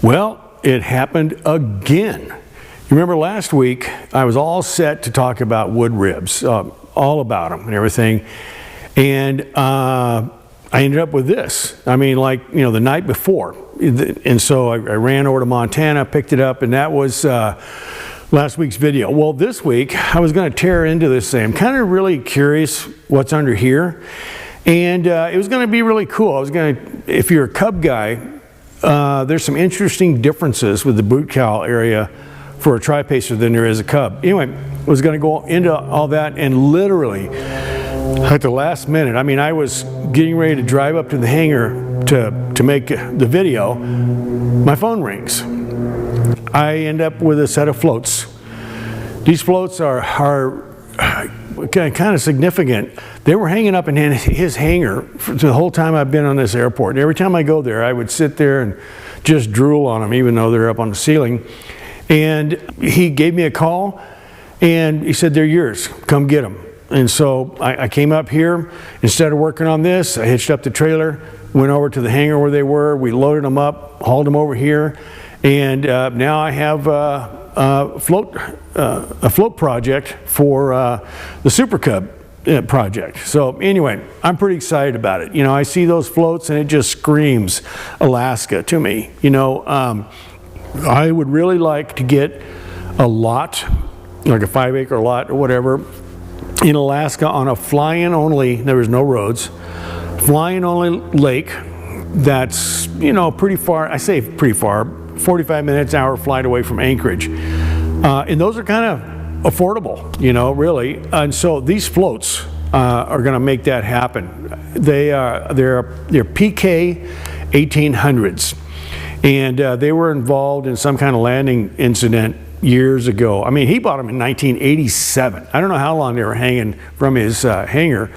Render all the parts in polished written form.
Well, it happened again. You remember last week, I was all set to talk about wood ribs, all about them and everything. And I ended up with this. I mean, like, you know, the night before. And so I ran over to Montana, picked it up, and that was last week's video. Well, this week, I was going to tear into this thing. I'm kind of really curious what's under here. And it was going to be really cool. I was going to, if you're a Cub guy, there's some interesting differences with the boot cowl area for a tri-pacer than there is a Cub. Anyway, I was going to go into all that, and literally at the last minute, I mean, I was getting ready to drive up to the hangar to make the video. My phone rings. I end up with a set of floats. These floats are kind of significant. They were hanging up in his hangar for the whole time I've been on this airport. And every time I go there, I would sit there and just drool on them, even though they're up on the ceiling. And he gave me a call, and he said, "They're yours. Come get them." And so I came up here. Instead of working on this, I hitched up the trailer, went over to the hangar where they were. We loaded them up, hauled them over here, and now I have a float project for the Super Cub project. So anyway, I'm pretty excited about it. You know, I see those floats and it just screams Alaska to me. You know, I would really like to get a lot, like a 5-acre lot or whatever, in Alaska on a fly-in only, there was no roads, fly-in only lake that's, you know, pretty far, I say pretty far, 45 minutes, hour flight away from Anchorage. And those are kind of affordable, you know, really. And so these floats are going to make that happen. They're PK 1800s. And they were involved in some kind of landing incident years ago. I mean, he bought them in 1987. I don't know how long they were hanging from his hangar,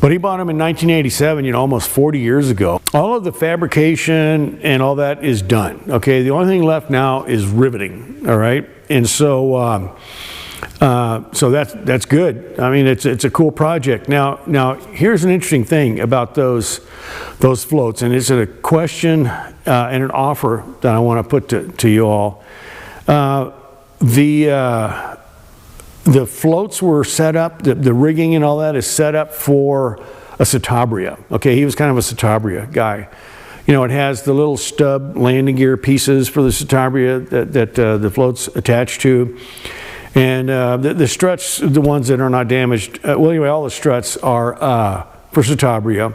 but he bought them in 1987, you know, almost 40 years ago. All of the fabrication and all that is done. Okay, the only thing left now is riveting. All right, and so so that's good. I mean, it's a cool project. Now here's an interesting thing about those floats, and it's a question and an offer that I want to put to you all. The floats were set up, the rigging and all that is set up for a Citabria. Okay, he was kind of a Citabria guy. You know, it has the little stub landing gear pieces for the Citabria that the float's attached to. And the struts, the ones that are not damaged, well, anyway, all the struts are for Citabria.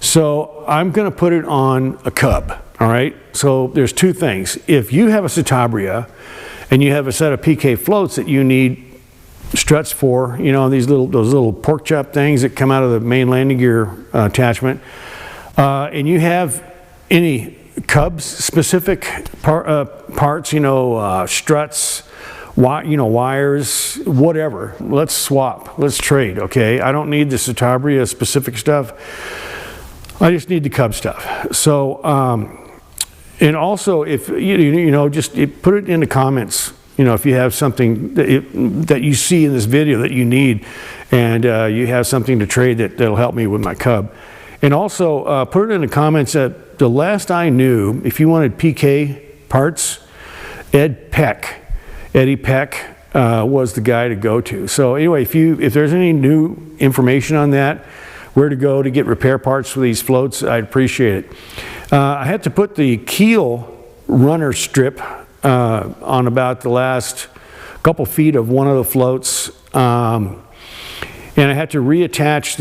So I'm going to put it on a Cub, all right? So there's two things. If you have a Citabria and you have a set of PK floats that you need struts for, you know, those little pork chop things that come out of the main landing gear attachment, and you have any Cubs specific parts, you know, struts, wires, whatever, let's swap, let's trade, okay? I don't need the Citabria specific stuff. I just need the Cub stuff. So, and also, if you know, just put it in the comments. You know, if you have something that you see in this video that you need, and you have something to trade that'll help me with my Cub. And also, put it in the comments that the last I knew, if you wanted PK parts, Eddie Peck was the guy to go to. So anyway, if there's any new information on that, where to go to get repair parts for these floats, I'd appreciate it. I had to put the keel runner strip on about the last couple feet of one of the floats, and I had to reattach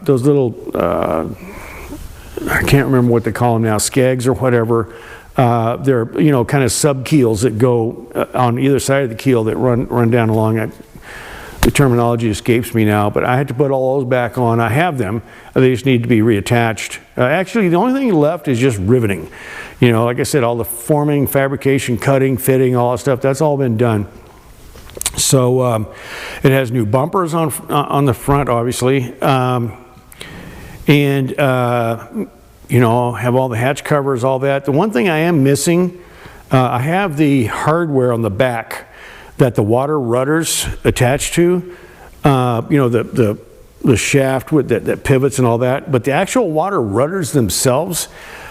those little, I can't remember what they call them now, skags or whatever. They're, you know, kind of sub keels that go on either side of the keel that run down along it. The terminology escapes me now, but I had to put all those back on. I have them. They just need to be reattached. Actually, the only thing left is just riveting. You know, like I said, all the forming, fabrication, cutting, fitting, all that stuff, that's all been done. So it has new bumpers on the front, obviously. And, you know, have all the hatch covers, all that. The one thing I am missing, I have the hardware on the back that the water rudders attach to, you know, the shaft with that pivots and all that, but the actual water rudders themselves,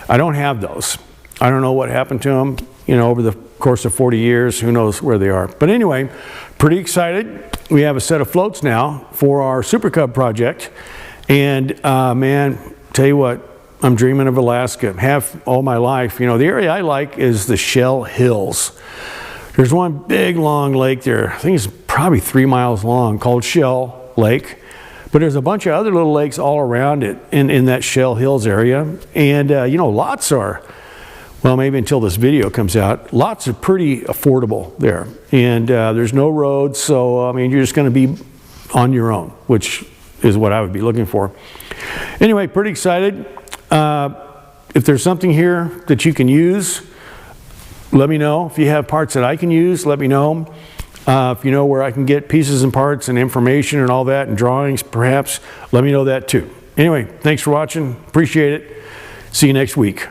I don't have those. I don't know what happened to them, you know, over the course of 40 years. Who knows where they are. But anyway, pretty excited. We have a set of floats now for our Super Cub project. And man, tell you what, I'm dreaming of Alaska. Have all my life. You know, the area I like is the Shell Hills. There's one big long lake there. I think it's probably 3 miles long, called Shell Lake. But there's a bunch of other little lakes all around it in that Shell Hills area. And you know, lots are, well, maybe until this video comes out, lots are pretty affordable there. And there's no roads, so I mean, you're just going to be on your own, which is what I would be looking for. Anyway, pretty excited. If there's something here that you can use, let me know. If you have parts that I can use, let me know. If you know where I can get pieces and parts and information and all that and drawings, perhaps, let me know that too. Anyway, thanks for watching. Appreciate it. See you next week.